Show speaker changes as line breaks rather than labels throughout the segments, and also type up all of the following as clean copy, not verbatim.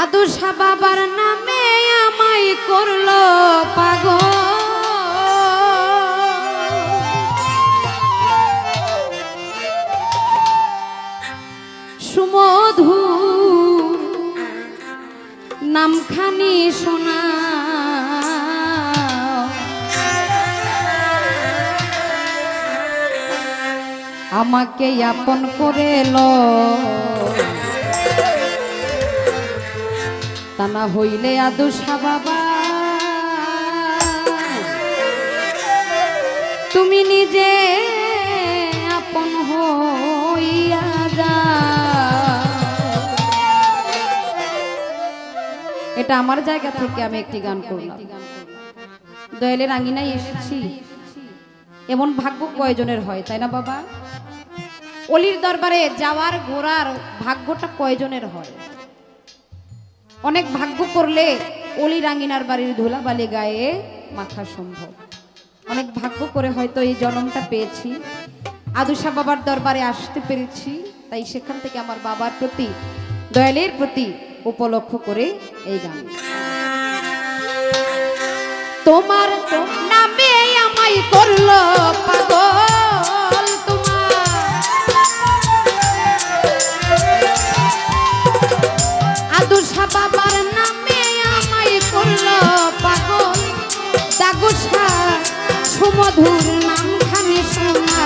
আদুষা বাবার নামে আমায় করলো পাগল, সুমধু নামখানি শোনা আমাকে আপন করে লো, তা না হইলে আদুষা বাবা তুমি নিজে আপন হইয়া যা। এটা আমার জায়গা থেকে আমি একটি গান করলাম। দয়ালের আঙিনায় এসেছি, এমন ভাগ্য কয়জনের হয় তাই না বাবা? অলির দরবারে যাওয়ার ঘোরার ভাগ্যটা কয়জনের হয়? অনেক ভাগ্য করলে অলির আঙিনার বাড়ির ধুলাবালি গায়ে মাখা সম্ভব। অনেক ভাগ্য করে হয়তো এই জন্মটা পেয়েছি, আদুষা বাবার দরবারে আসতে পেরেছি, তাই সেখান থেকে আমার বাবার প্রতি দয়ালের প্রতি উপলক্ষ করে এই গান। তোমার নামে আমায় করলো পাগল, আদুষা বাবার নামে আমায় করলো পাগল, দাগুষা সুমধুর নামখানি শোনা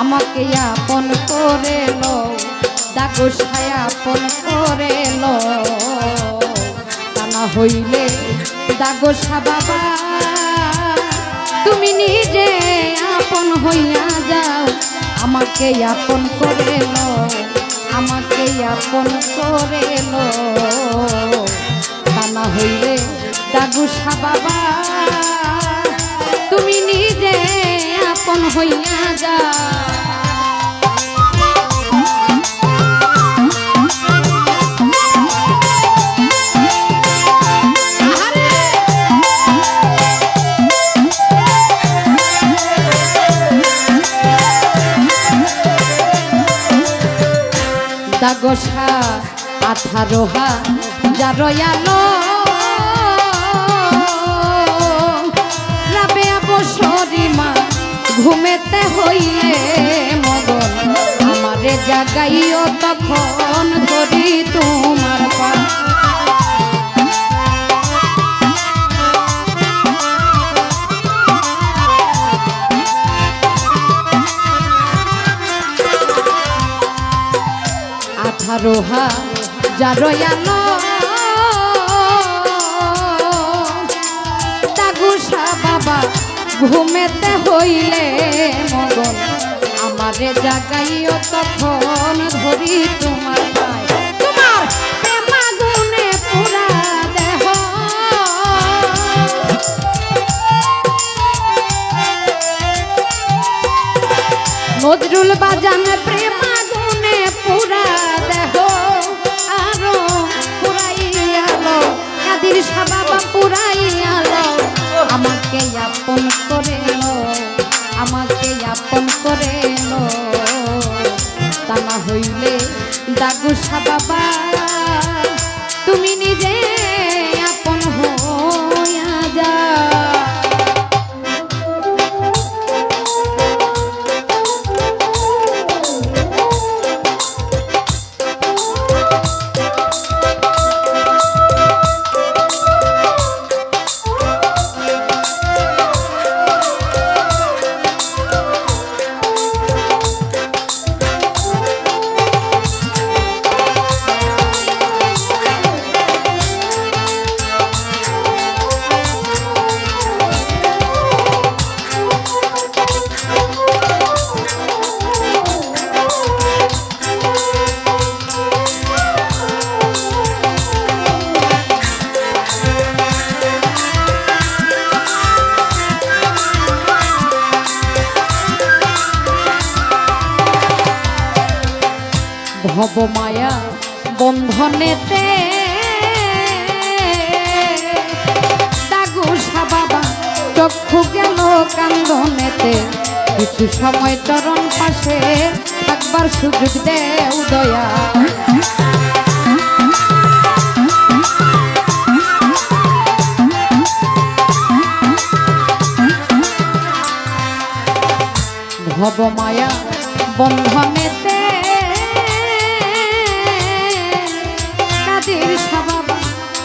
আমাকে আপন করে লো, দাগুষায় আপন করে লো, তা না হইলে দাগুষা বাবা তুমি নিজে আপন হইয়া যাও, আমাকে আপন করে লো, আমাকে আপন করে লো, তা না হইলে দাগুষা বাবা তুমি নিজে আপন হইয়া যাও। দাগোষা 18 জারয়ালো রাবেয়া বসরি মা ঘুমেতে হইলে মগন আমারে জাগাইও তখন ধরি তোমার পা। রোহা জারয়ালো দাগুষা বাবা ঘুমেতে হইলে মগন আমারে জাগাইও তখন ধরি তোমার পায়। তোমার প্রেমাগুনে পুরা দেহ নজরুল বাজান প্রেমাগুনে পুরা দেহ আরো পুরাইয়ালো, কাদির বাবা পুরাইয়ালো, আমাকে আপন করে লো, আমাকে আপন করে লো, তা না হইলে দাগুষা বাবা তুমি নিজে আপন হইয়া যা। ভব মায়া বন্ধনেতে দাগুষা বাবা চক্ষু গেল কান্দনেতে, কিছু সময় চরণ পাশে থাকবার সুযোগ দে উদয়া। ভব মায়া বন্ধনেতে কাদের বাবা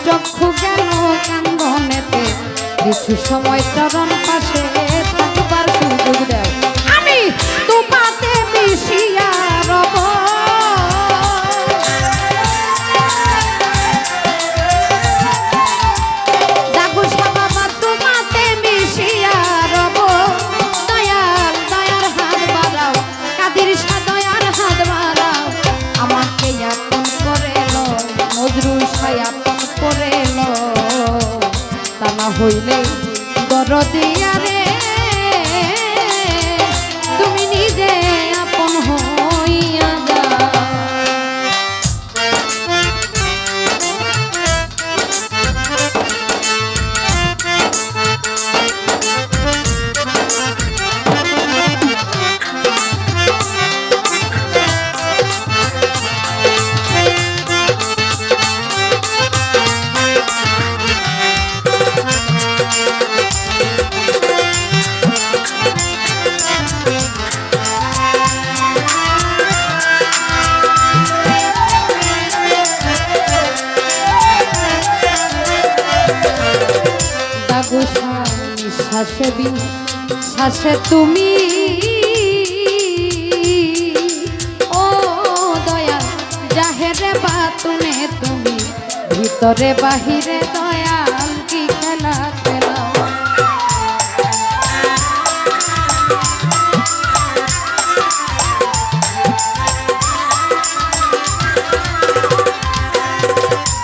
চক্ষু গেল কান্দনেতে কিছু সময় চরণ পাশে থাকবার সুযোগ দেও আমি তোমাতে মিশিয়া রব হইলে দরদিয়া রে তুমি নিজে আপন হইয়া যাও শ্বাসে তুমি ও দয়া জাহেরে বাতুনে তুমি ভিতরে বাহিরে দয়াল কি খেলা খেলাও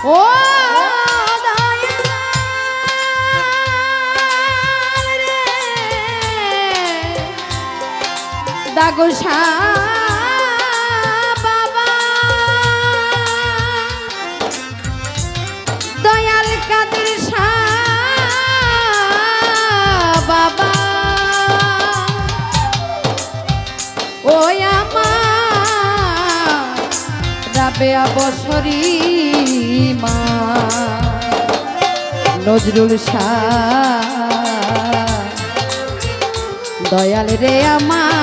ও দাগোসা বাবা দয়াল কাদের বাবা ওই আমার রাবেয়া বছরী মা নজরুল শাহ দয়াল রে আমার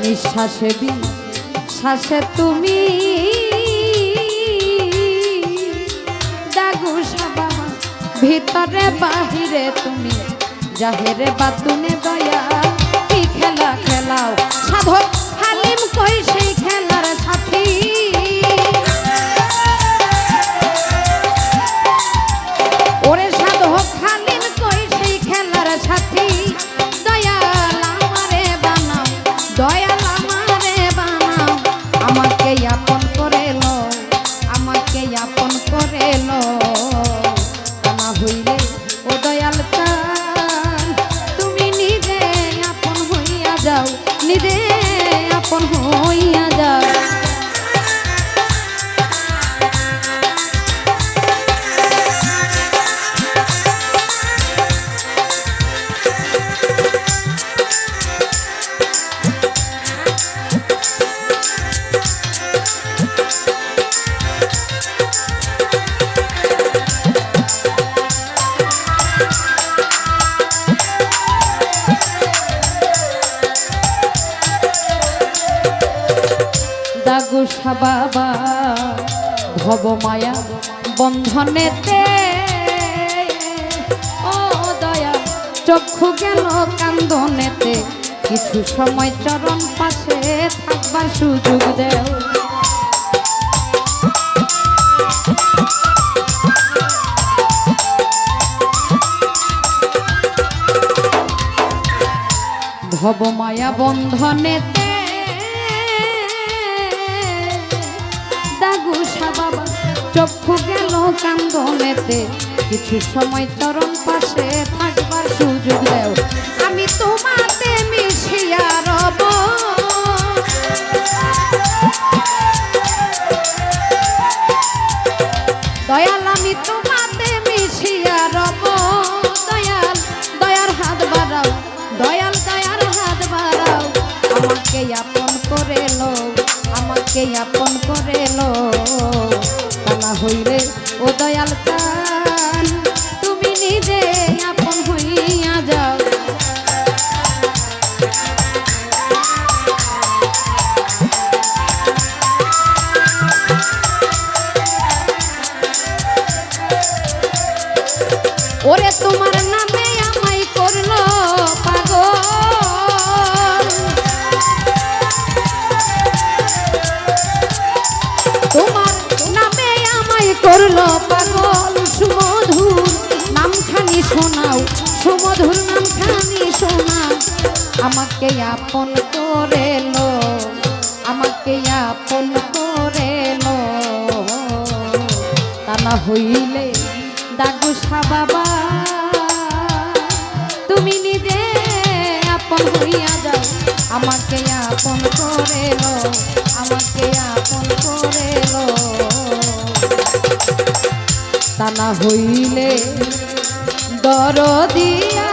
নিঃশ্বাসে শ্বাসে তুমি দাগুসা বাবা ভিতরে বাহিরে তুমি জাহেরে বাতুনে দয়া কি খেলা খেলাও সাধক হালিম কই সেই খেলার সাথী ওরে সাধক হালিম কই সেই খেলার সাথী দয়াল আমারে বানাও দয়াল আমারে বানাও আমাকে আপন করে লো আমাকে আপন করে লো না হইলে ও দয়াল চান তুমি নিজে আপন হইয়া যাও নিজে আপন হইয়া যাও দাগুসা বাবা ভব মায়া বন্ধনেতে ও দয়া চক্ষু গেল কান্দনেতে কিছু সময় চরণ পাশে থাকবার সুযোগ দেও ভব মায়া বন্ধনেতে দাগুসা বাবা চক্ষু গেল কান্দনেতে কিছু সময় চরণ পাশে থাকবার সুযোগ দেও আমি তোমাতে মিশিয়া রব দয়াল আমি তোমাতে মিশিয়া রব দয়াল দয়ার হাত বাড়াও দয়াল দয়ার হাত বাড়াও আমাকে আপন করে লো আমাকে আপন করে লো তা না হইলে ও দয়াল চান সুমধুর নাম খানি শোনা আমাকে আপন করে লো, আমাকে আপন করে লো। তা না হইলে দাগুসা বাবা তুমি নিজে আপন হইয়া যাও, আমাকে আপন করে লো, আমাকে আপন করে লো। তা না হইলে দরদিয়া